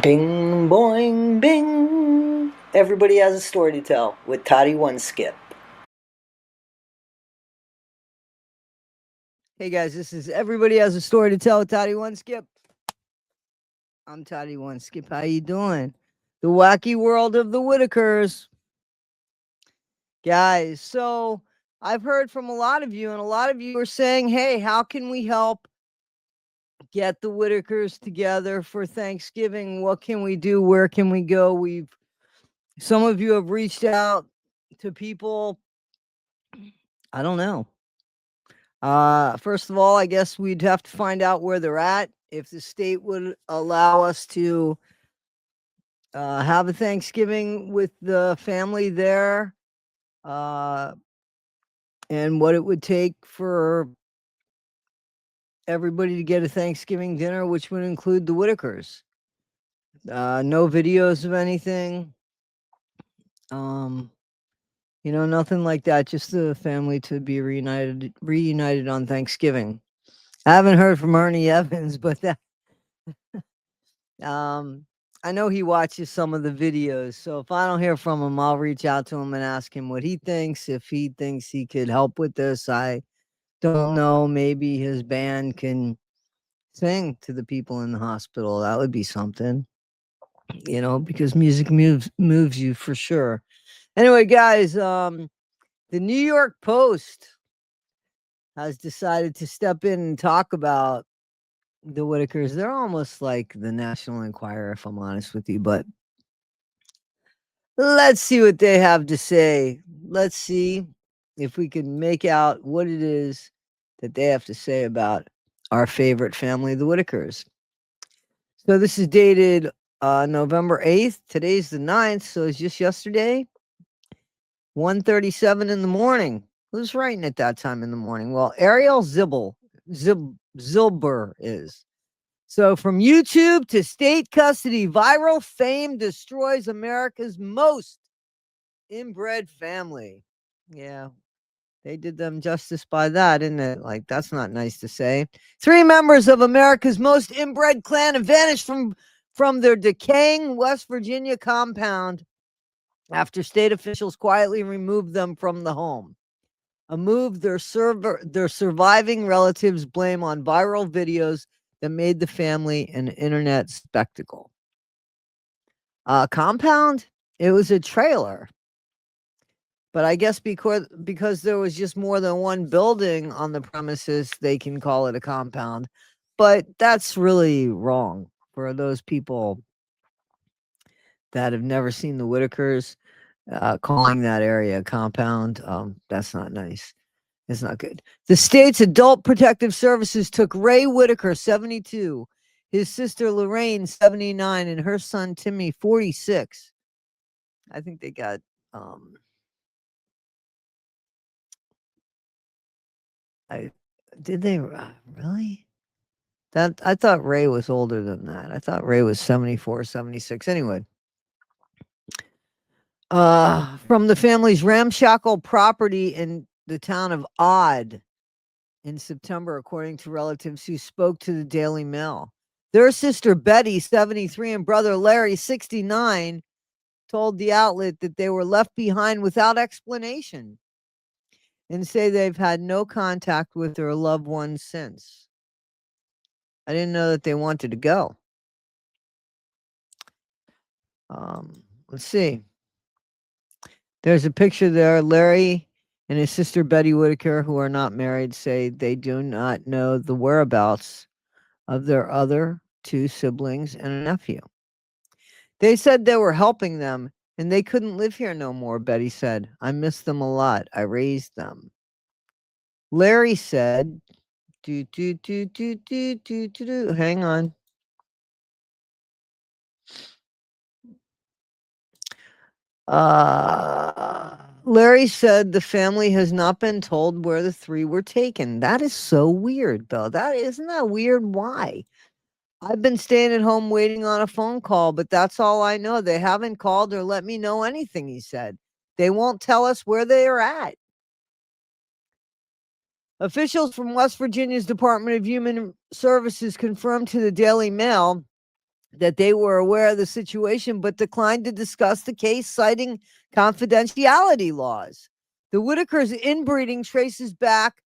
Bing, boing, bing. Everybody has a story to tell with Toddy One Skip. Hey guys, this is Everybody Has a Story to Tell with Toddy One Skip. I'm Toddy One Skip. How you doing? The wacky world of the Whitakers. Guys, so I've heard from a lot of you, and a lot of you are saying, hey, how can we help get the Whitakers together for Thanksgiving? What can we do? Where can we go? Some of you have reached out to people. I don't know. First of all, I guess we'd have to find out where they're at. If the state would allow us to have a Thanksgiving with the family there, uh, and what it would take for everybody to get a Thanksgiving dinner, which would include the Whitakers. No videos of anything. Um, nothing like that. Just the family to be reunited on Thanksgiving. I haven't heard from Ernie Evans, but that I know he watches some of the videos. So if I don't hear from him, I'll reach out to him and ask him what he thinks. If he thinks he could help with this, I don't know. Maybe his band can sing to the people in the hospital. That would be something, because music moves you for sure. Anyway, guys, the New York Post has decided to step in and talk about the Whitakers. They're almost like the National Enquirer, if I'm honest with you, but let's see what they have to say. Let's see if we can make out what it is that they have to say about our favorite family, the Whitakers. So this is dated November 8th. Today's the 9th, so it's just yesterday. 1:37 in the morning. Who's writing at that time in the morning? Well, Ariel Zilber is. So from YouTube to state custody, viral fame destroys America's most inbred family. Yeah, they did them justice by that, isn't it? Like, that's not nice to say. 3 members of America's most inbred clan have vanished from their decaying West Virginia compound after state officials quietly removed them from the home. A move their surviving relatives blame on viral videos that made the family an internet spectacle. Compound? It was a trailer. But I guess because there was just more than one building on the premises, they can call it a compound. But that's really wrong for those people that have never seen the Whitakers. Calling that area a compound, that's not nice. It's not good. The state's adult protective services took Ray Whittaker, 72, his sister Lorraine, 79, and her son Timmy, 46. I think they got I did they really? That I thought Ray was older than that. I thought Ray was 74, 76. Anyway, from the family's ramshackle property in the town of Odd in September, according to relatives who spoke to the Daily Mail. Their sister Betty, 73, and brother Larry, 69, told the outlet that they were left behind without explanation and say they've had no contact with their loved ones since. I didn't know that they wanted to go. Let's see. There's a picture there. Larry and his sister Betty Whittaker, who are not married, say they do not know the whereabouts of their other 2 siblings and a nephew. They said they were helping them and they couldn't live here no more, Betty said. I miss them a lot. I raised them. Larry said, hang on. Larry said the family has not been told where the 3 were taken. That is so weird, though. That isn't that weird? Why? I've been staying at home waiting on a phone call, but that's all I know. They haven't called or let me know anything, he said. They won't tell us where they are at. Officials from West Virginia's Department of Human Services confirmed to the Daily Mail that they were aware of the situation but declined to discuss the case, citing confidentiality laws. The Whitakers' inbreeding traces back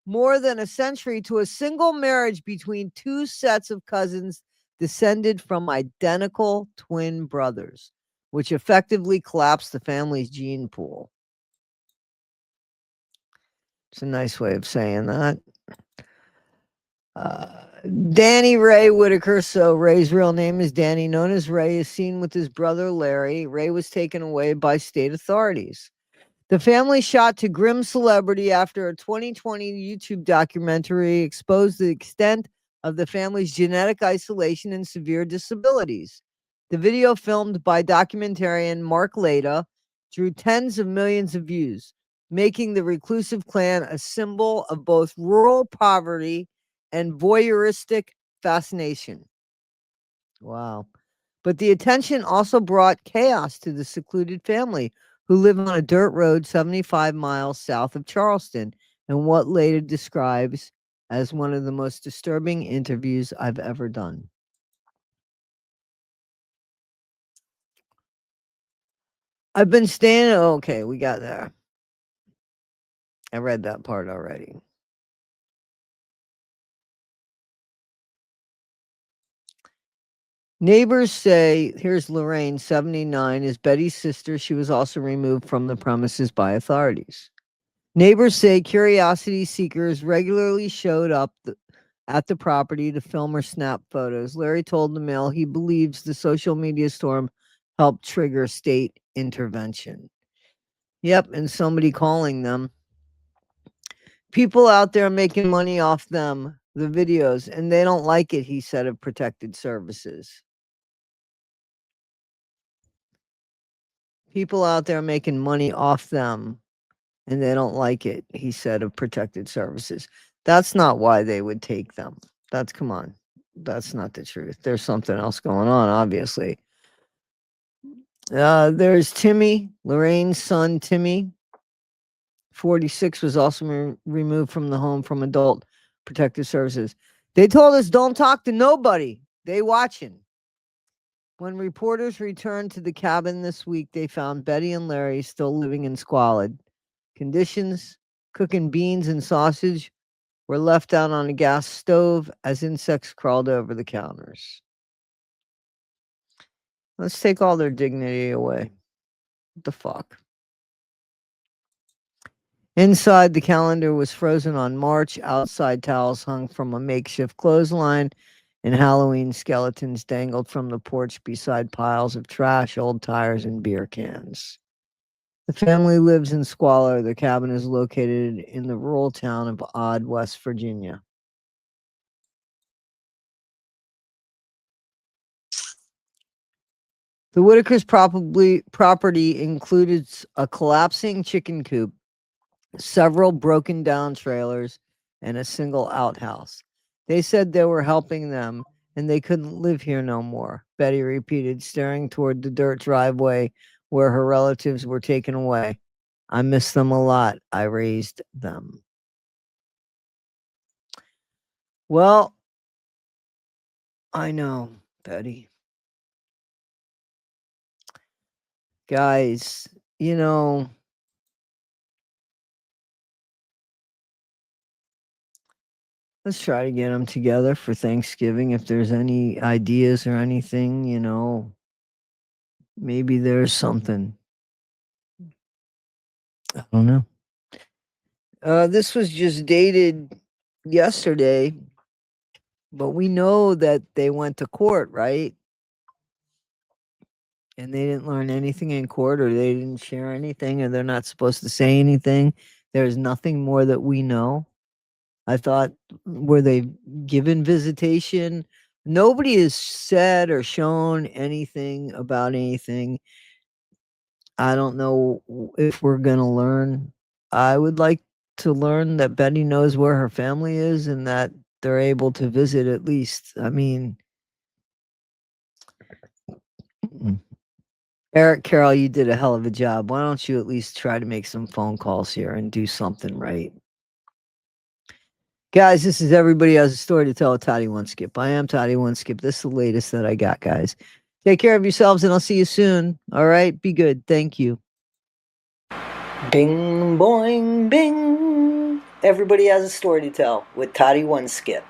more than a century to a single marriage between two sets of cousins descended from identical twin brothers, which effectively collapsed the family's gene pool. It's a nice way of saying that. Danny Ray Whittaker, so Ray's real name is Danny, known as Ray, is seen with his brother Larry. Ray was taken away by state authorities. The family shot to grim celebrity after a 2020 YouTube documentary exposed the extent of the family's genetic isolation and severe disabilities. The video, filmed by documentarian Mark Leda, drew tens of millions of views, making the reclusive clan a symbol of both rural poverty and voyeuristic fascination. Wow. But the attention also brought chaos to the secluded family, who live on a dirt road 75 miles south of Charleston, and what Leda describes as one of the most disturbing interviews I've ever done. I've been staying. Okay, we got there. I read that part already. Neighbors say, here's Lorraine, 79, is Betty's sister. She was also removed from the premises by authorities. Neighbors say curiosity seekers regularly showed up at the property to film or snap photos. Larry told the Mail he believes the social media storm helped trigger state intervention. Yep, and somebody calling them. People out there making money off them, the videos, and they don't like it, he said of protected services. People out there making money off them, and they don't like it, he said of protected services. That's not why they would take them. Come on. That's not the truth. There's something else going on, obviously. There's Timmy, Lorraine's son, Timmy, 46, was also removed from the home from adult protective services. They told us don't talk to nobody. They watching. When reporters returned to the cabin this week, they found Betty and Larry still living in squalid conditions, cooking beans and sausage, were left out on a gas stove as insects crawled over the counters. Let's take all their dignity away. What the fuck? Inside, the calendar was frozen on March. Outside, towels hung from a makeshift clothesline, and Halloween skeletons dangled from the porch beside piles of trash, old tires, and beer cans. The family lives in squalor. The cabin is located in the rural town of Odd, West Virginia. The Whitakers' property included a collapsing chicken coop, several broken down trailers, and a single outhouse. They said they were helping them and they couldn't live here no more, Betty repeated, staring toward the dirt driveway where her relatives were taken away. I miss them a lot. I raised them. Well, I know, Betty. Guys, let's try to get them together for Thanksgiving. If there's any ideas or anything, maybe there's something. I don't know. This was just dated yesterday, but we know that they went to court, right? And they didn't learn anything in court, or they didn't share anything, or they're not supposed to say anything. There's nothing more that we know. I thought, were they given visitation? Nobody has said or shown anything about anything. I don't know if we're going to learn. I would like to learn that Betty knows where her family is and that they're able to visit at least. I mean, Eric Carroll, you did a hell of a job. Why don't you at least try to make some phone calls here and do something right? Guys, this is Everybody Has a Story to Tell, Toddy One Skip. I am Toddy One Skip. This is the latest that I got, guys. Take care of yourselves, and I'll see you soon. All right? Be good. Thank you. Bing, boing, bing. Everybody Has a Story to Tell with Toddy One Skip.